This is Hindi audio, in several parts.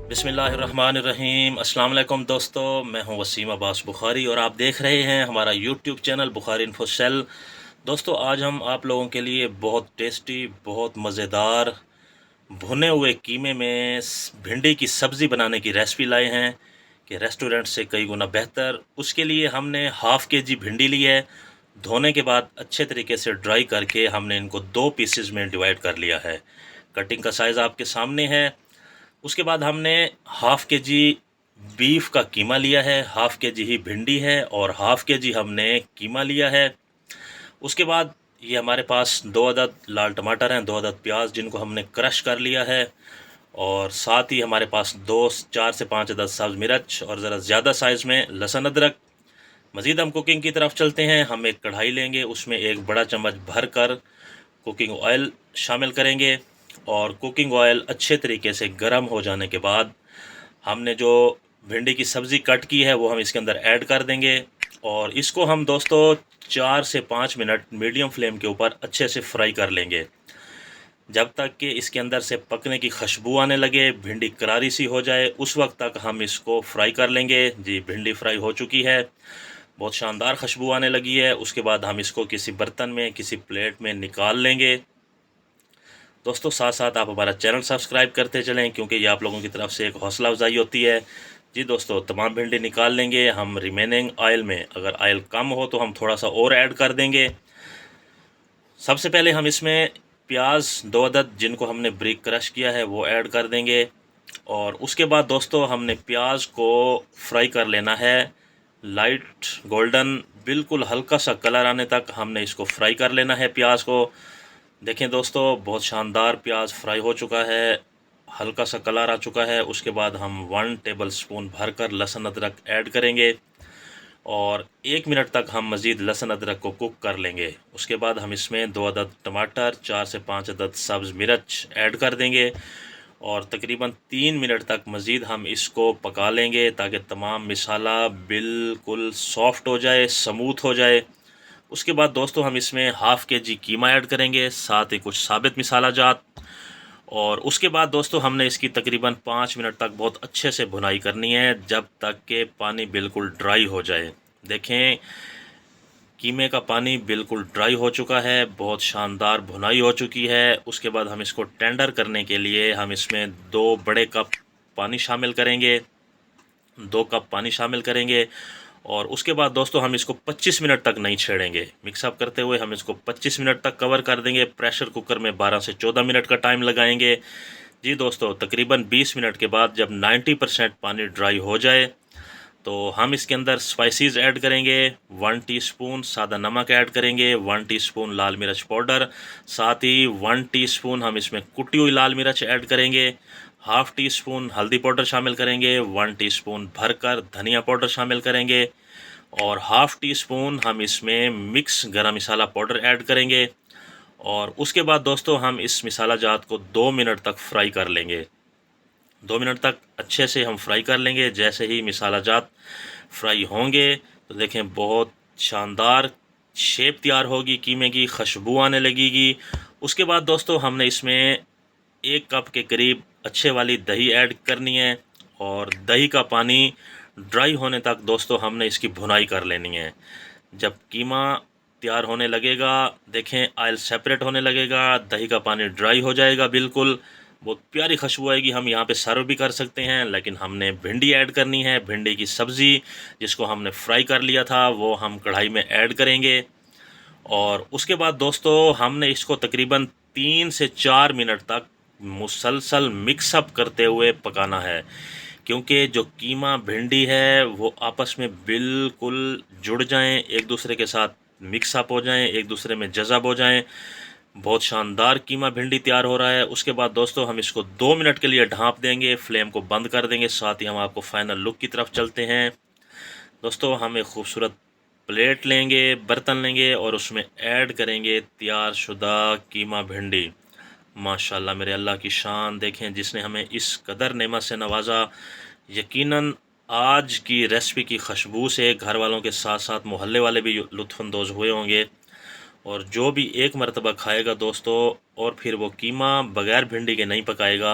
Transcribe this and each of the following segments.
बिस्मिल्लाहिर्रहमानिर्रहीम। अस्सलाम वालेकुम दोस्तों, मैं हूं वसीम अब्बास बुखारी और आप देख रहे हैं हमारा YouTube channel Bukhari info cell. दोस्तों, आज हम आप लोगों के लिए बहुत टेस्टी, बहुत मज़ेदार भुने हुए कीमे में भिंडी की सब्ज़ी बनाने की रेसिपी लाए हैं कि रेस्टोरेंट से कई गुना बेहतर। उसके लिए हमने हाफ़ के जी भिंडी ली है। धोने के बाद अच्छे तरीके से ड्राई करके हमने इनको 2 पीसेस में डिवाइड कर लिया है। कटिंग का साइज़ आपके सामने है। उसके बाद हमने हाफ़ के जी बीफ का कीमा लिया है, हाफ़ के जी ही भिंडी है और हाफ़ के जी हमने कीमा लिया है। उसके बाद ये हमारे पास 2 अदद लाल टमाटर हैं, 2 अदद प्याज जिनको हमने क्रश कर लिया है, और साथ ही हमारे पास 4 से 5 अदद सब्ज़ मिर्च और ज़रा ज़्यादा साइज़ में लहसुन अदरक। मज़ीद हम कुकिंग की तरफ चलते हैं। हम एक कढ़ाई लेंगे, उसमें एक बड़ा चम्मच भर कर कुकिंग ऑयल शामिल करेंगे और कुकिंग ऑयल अच्छे तरीके से गर्म हो जाने के बाद हमने जो भिंडी की सब्ज़ी कट की है वो हम इसके अंदर ऐड कर देंगे और इसको हम दोस्तों 4 से 5 मिनट मीडियम फ्लेम के ऊपर अच्छे से फ्राई कर लेंगे, जब तक कि इसके अंदर से पकने की खुशबू आने लगे, भिंडी करारी सी हो जाए, उस वक्त तक हम इसको फ्राई कर लेंगे। जी, भिंडी फ्राई हो चुकी है, बहुत शानदार खुशबू आने लगी है। उसके बाद हम इसको किसी बर्तन में, किसी प्लेट में निकाल लेंगे। दोस्तों, साथ साथ आप हमारा चैनल सब्सक्राइब करते चलें क्योंकि ये आप लोगों की तरफ से एक हौसला अफजाई होती है। जी दोस्तों, तमाम भिंडी निकाल लेंगे हम रिमेनिंग ऑयल में। अगर ऑयल कम हो तो हम थोड़ा सा और ऐड कर देंगे। सबसे पहले हम इसमें प्याज 2 अदद जिनको हमने ब्रिक क्रश किया है वो ऐड कर देंगे और उसके बाद दोस्तों हमने प्याज को फ्राई कर लेना है लाइट गोल्डन, बिल्कुल हल्का सा कलर आने तक हमने इसको फ्राई कर लेना है प्याज को। देखें दोस्तों, बहुत शानदार प्याज फ्राई हो चुका है, हल्का सा कलर आ चुका है। उसके बाद हम 1 टेबल स्पून भर कर लहसुन अदरक ऐड करेंगे और 1 मिनट तक हम मज़ीद लहसुन अदरक को कुक कर लेंगे। उसके बाद हम इसमें 2 अदद टमाटर, 4 से 5 अदद सब्ज़ मिर्च ऐड कर देंगे और तकरीबन 3 मिनट तक मज़ीद हम इसको पका लेंगे ताकि तमाम मसाला बिल्कुल सॉफ्ट हो जाए, स्मूथ हो जाए। उसके बाद दोस्तों हम इसमें हाफ़ के जी कीमा ऐड करेंगे, साथ ही कुछ साबित मसाला जात, और उसके बाद दोस्तों हमने इसकी तकरीबन 5 मिनट तक बहुत अच्छे से भुनाई करनी है जब तक कि पानी बिल्कुल ड्राई हो जाए। देखें, कीमे का पानी बिल्कुल ड्राई हो चुका है, बहुत शानदार भुनाई हो चुकी है। उसके बाद हम इसको टेंडर करने के लिए हम इसमें 2 बड़े कप पानी शामिल करेंगे, 2 कप पानी शामिल करेंगे और उसके बाद दोस्तों हम इसको 25 मिनट तक नहीं छेड़ेंगे। मिक्सअप करते हुए हम इसको 25 मिनट तक कवर कर देंगे। प्रेशर कुकर में 12 से 14 मिनट का टाइम लगाएंगे। जी दोस्तों, तकरीबन 20 मिनट के बाद जब 90% पानी ड्राई हो जाए तो हम इसके अंदर स्पाइसेस ऐड करेंगे। 1 टीस्पून सादा नमक ऐड करेंगे, 1 टीस्पून लाल मिर्च पाउडर, साथ ही 1 टीस्पून हम इसमें कुटी हुई लाल मिर्च ऐड करेंगे, हाफ़ टी स्पून हल्दी पाउडर शामिल करेंगे, 1 टीस्पून भरकर धनिया पाउडर शामिल करेंगे और हाफ़ टी स्पून हम इसमें मिक्स गरम मसाला पाउडर ऐड करेंगे। और उसके बाद दोस्तों हम इस मसाला जात को 2 मिनट तक फ्राई कर लेंगे। 2 मिनट तक अच्छे से हम फ्राई कर लेंगे। जैसे ही मसाला जात फ्राई होंगे तो देखें बहुत शानदार शेप तैयार होगी, कीमे की खुशबू आने लगेगी। उसके बाद दोस्तों हमने इसमें 1 कप के करीब अच्छे वाली दही ऐड करनी है और दही का पानी ड्राई होने तक दोस्तों हमने इसकी भुनाई कर लेनी है। जब कीमा तैयार होने लगेगा, देखें ऑयल सेपरेट होने लगेगा, दही का पानी ड्राई हो जाएगा, बिल्कुल बहुत प्यारी खुशबू आएगी। हम यहाँ पे सर्व भी कर सकते हैं, लेकिन हमने भिंडी ऐड करनी है। भिंडी की सब्ज़ी जिसको हमने फ्राई कर लिया था वो हम कढ़ाई में ऐड करेंगे और उसके बाद दोस्तों हमने इसको तकरीबन 3 से 4 मिनट तक मुसलसल मिक्सअप करते हुए पकाना है, क्योंकि जो कीमा भिंडी है वो आपस में बिल्कुल जुड़ जाएं, एक दूसरे के साथ मिक्सअप हो जाएं, एक दूसरे में जज़ब हो जाएं। बहुत शानदार कीमा भिंडी तैयार हो रहा है। उसके बाद दोस्तों हम इसको 2 मिनट के लिए ढाँप देंगे, फ्लेम को बंद कर देंगे। साथ ही हम आपको फाइनल लुक की तरफ चलते हैं। दोस्तों, हम एक खूबसूरत प्लेट लेंगे, बर्तन लेंगे और उसमें ऐड करेंगे तैयार शुदा कीमा भिंडी। माशाल्लाह, मेरे अल्लाह की शान देखें, जिसने हमें इस कदर नेमत से नवाजा। यकीनन आज की रेसिपी की खुशबू से घर वालों के साथ साथ मोहल्ले वाले भी लुत्फ़अंदोज़ हुए होंगे और जो भी एक मरतबा खाएगा दोस्तों और फिर वो कीमा बग़ैर भिंडी के नहीं पकाएगा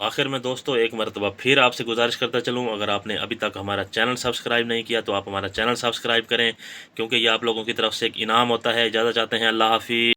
आखिर में दोस्तों एक मरतबा फिर आपसे गुजारिश करता चलूँ, अगर आपने अभी तक हमारा चैनल सब्सक्राइब नहीं किया तो आप हमारा चैनल सब्सक्राइब करें, क्योंकि ये आप लोगों की तरफ से एक इनाम होता है। इजाज़त चाहते हैं, अल्लाह हाफ़िज़।